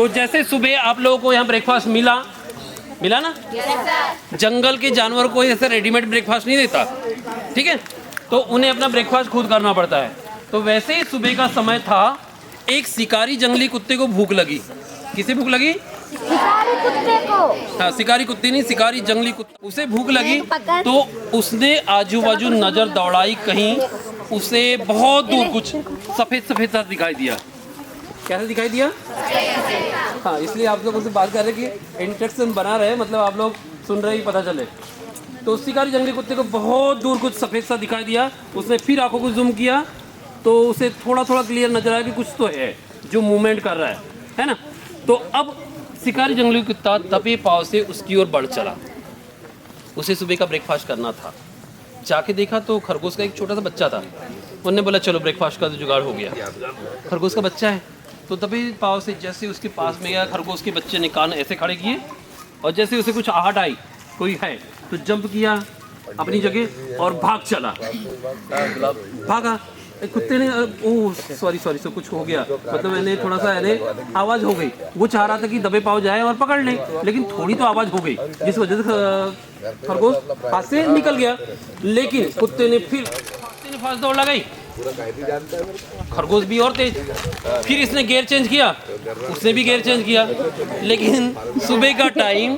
तो जैसे सुबह आप लोगों को यहाँ ब्रेकफास्ट मिला ना? जंगल के जानवर को ऐसे रेडीमेड ब्रेकफास्ट नहीं देता, ठीक है? तो उन्हें अपना ब्रेकफास्ट खुद करना पड़ता है। तो वैसे ही सुबह का समय था, एक शिकारी जंगली कुत्ते को भूख लगी। किसे भूख लगी? शिकारी कुत्ते को। हाँ, शिकारी कुत्ते नहीं, शिकारी जंगली कुत्ते। उसे भूख लगी तो उसने आजू बाजू नजर दौड़ाई, कहीं उसे बहुत दूर कुछ सफेद सफेद सा दिखाई दिया। कैसे दिखाई दिया? हाँ, इसलिए आप लोगों से बात कर रहे कि इंटरेक्शन बना रहे, मतलब आप लोग सुन रहे ही पता चले। तो शिकारी जंगली कुत्ते को बहुत दूर कुछ सफेद सा दिखाई दिया। उसने फिर आंखों को जूम किया तो उसे थोड़ा थोड़ा क्लियर नजर आया कि कुछ तो है जो मूवमेंट कर रहा है ना? तो अब शिकारी जंगली कुत्ता दबे पाँव से उसकी ओर बढ़ चला। उसे सुबह का ब्रेकफास्ट करना था। जाके देखा तो खरगोश का एक छोटा सा बच्चा था। उन्होंने बोला चलो ब्रेकफास्ट का तो जुगाड़ हो गया। खरगोश का बच्चा है तो दबे पाँव से जैसे उसके पास में गया, खरगोश के बच्चे ने कान ऐसे खड़े किए और जैसे उसे कुछ आहट आई कोई है तो जंप किया अपनी जगह और भाग चला। भागा, कुत्ते ने ओह सॉरी सब कुछ हो गया, मतलब मैंने थोड़ा सा आवाज़ हो गई। वो चाह रहा था कि दबे पाँव जाए और पकड़ ले, लेकिन थोड़ी तो आवाज़ हो गई जिस वजह से खरगोश हाथ से निकल गया। लेकिन कुत्ते ने फास्ट दौड़ लगाई। खरगोश भी और तेज, फिर इसने गियर चेंज किया, उसने भी गियर चेंज किया, लेकिन सुबह का टाइम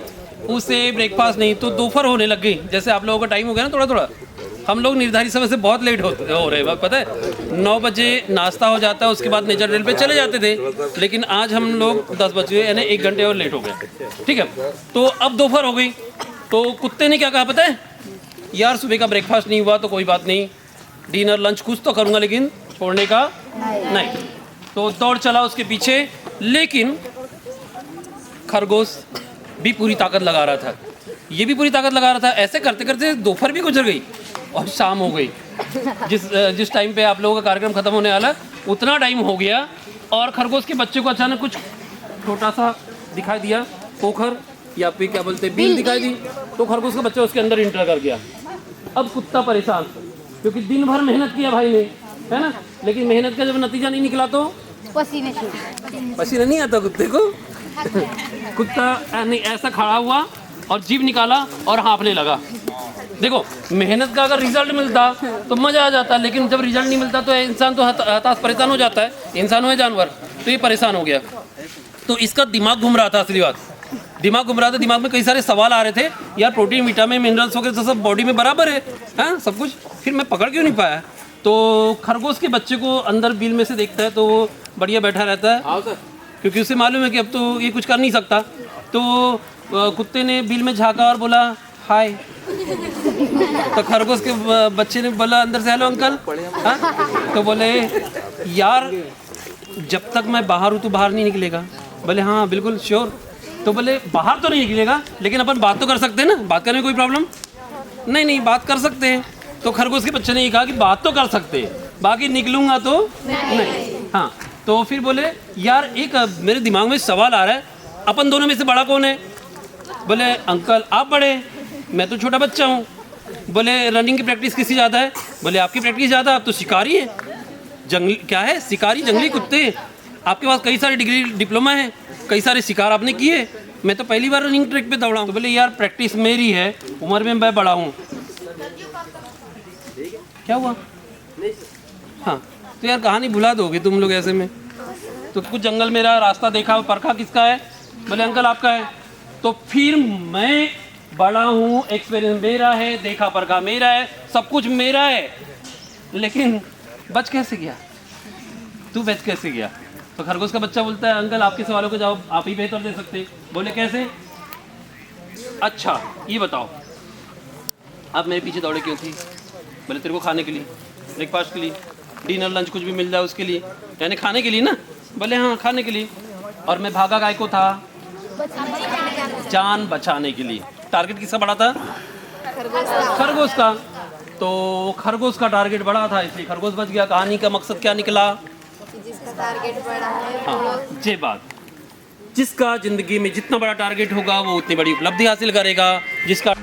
उसे ब्रेकफास्ट नहीं तो दोपहर होने लग गई। जैसे आप लोगों का टाइम हो गया ना थोड़ा, हम लोग निर्धारित समय से बहुत लेट हो रहे हैं। पता है 9 बजे नाश्ता हो जाता है, उसके बाद नेचर रेल पे चले जाते थे, लेकिन आज हम लोग 10 बजे यानी 1 घंटे और लेट हो गए, ठीक है? तो अब दोपहर हो गई तो कुत्ते ने क्या कहा पता है? यार सुबह का ब्रेकफास्ट नहीं हुआ तो कोई बात नहीं, डिनर लंच कुछ तो करूँगा लेकिन छोड़ने का नहीं। तो दौड़ चला उसके पीछे, लेकिन खरगोश भी पूरी ताकत लगा रहा था, ये भी पूरी ताकत लगा रहा था। ऐसे करते करते दोपहर भी गुजर गई और शाम हो गई। जिस टाइम पे आप लोगों का कार्यक्रम खत्म होने वाला उतना टाइम हो गया और खरगोश के बच्चे को अचानक कुछ छोटा सा दिखाई दिया, पोखर या फिर क्या बोलते हैं बिल दिखाई दी। तो खरगोश का बच्चा उसके अंदर इंटर कर गया। अब कुत्ता परेशान, क्योंकि दिन भर मेहनत किया भाई ने, है ना? लेकिन मेहनत का जब नतीजा नहीं निकला तो पसीना नहीं आता कुत्ते को। कुत्ता नहीं ऐसा खड़ा हुआ और जीभ निकाला और हाँफने लगा। देखो, मेहनत का अगर रिजल्ट मिलता तो मज़ा आ जाता, लेकिन जब रिजल्ट नहीं मिलता तो इंसान तो हताश परेशान हो जाता है। इंसान हो या जानवर, तो ये परेशान हो गया। तो इसका दिमाग घूम रहा था, असली बात दिमाग घूम रहा था। दिमाग में कई सारे सवाल आ रहे थे, यार प्रोटीन विटामिन मिनरल्स वगैरह तो सब बॉडी में बराबर है, हाँ सब कुछ, फिर मैं पकड़ क्यों नहीं पाया? तो खरगोश के बच्चे को अंदर बिल में से देखता है तो वो बढ़िया बैठा रहता है, क्योंकि उसे मालूम है कि अब तो ये कुछ कर नहीं सकता। तो कुत्ते ने बिल में झाँका और बोला हाय। तो खरगोश के बच्चे ने बोला अंदर से हेलो अंकल, हाँ? तो बोले यार जब तक मैं बाहर हूँ तो बाहर नहीं निकलेगा। बोले हाँ बिल्कुल श्योर। तो बोले बाहर तो नहीं निकलेगा लेकिन अपन बात तो कर सकते हैं ना, बात करने में कोई प्रॉब्लम नहीं, बात कर सकते हैं। तो खरगोश के बच्चे ने ये कहा कि बात तो कर सकते हैं, बाकी निकलूंगा तो नहीं। हाँ, तो फिर बोले यार एक मेरे दिमाग में सवाल आ रहा है, अपन दोनों में से बड़ा कौन है? बोले अंकल आप बड़े, मैं तो छोटा बच्चा हूँ। बोले रनिंग की प्रैक्टिस किसकी ज़्यादा है? बोले आपकी प्रैक्टिस ज़्यादा, आप तो शिकारी है, जंगली क्या है शिकारी जंगली कुत्ते, आपके पास कई सारे डिग्री डिप्लोमा है, कई सारे शिकार आपने किए, मैं तो पहली बार रनिंग ट्रैक पे दौड़ा हूँ। तो बोले यार प्रैक्टिस मेरी है, उम्र में मैं बड़ा हूँ। क्या हुआ? हाँ, तो यार कहानी भुला दोगे तुम लोग ऐसे में। तो कुछ जंगल मेरा रास्ता देखा, परखा किसका है? बोले अंकल आपका है। तो फिर मैं बड़ा हूँ, एक्सपीरियंस मेरा है, देखा परखा मेरा है, सब कुछ मेरा है, लेकिन बच कैसे गया? तू बच कैसे गया? तो खरगोश का बच्चा बोलता है अंकल आपके सवालों का जवाब आप ही बेहतर दे सकते। बोले कैसे? अच्छा ये बताओ आप मेरे पीछे दौड़े क्यों थी? बोले तेरे को खाने के लिए, ब्रेकफास्ट के लिए, डिनर लंच कुछ भी मिल जाए उसके लिए, यानी खाने के लिए ना? बोले हाँ खाने के लिए। और मैं भागा गाय को था जान बचाने के लिए। टारगेट किसका बड़ा था? खरगोश का। तो खरगोश का टारगेट बड़ा था इसलिए खरगोश बच गया। कहानी का मकसद क्या निकला? जिसका टारगेट बड़ा है, हाँ ये बात, जिसका जिंदगी में जितना बड़ा टारगेट होगा वो उतनी बड़ी उपलब्धि हासिल करेगा। जिसका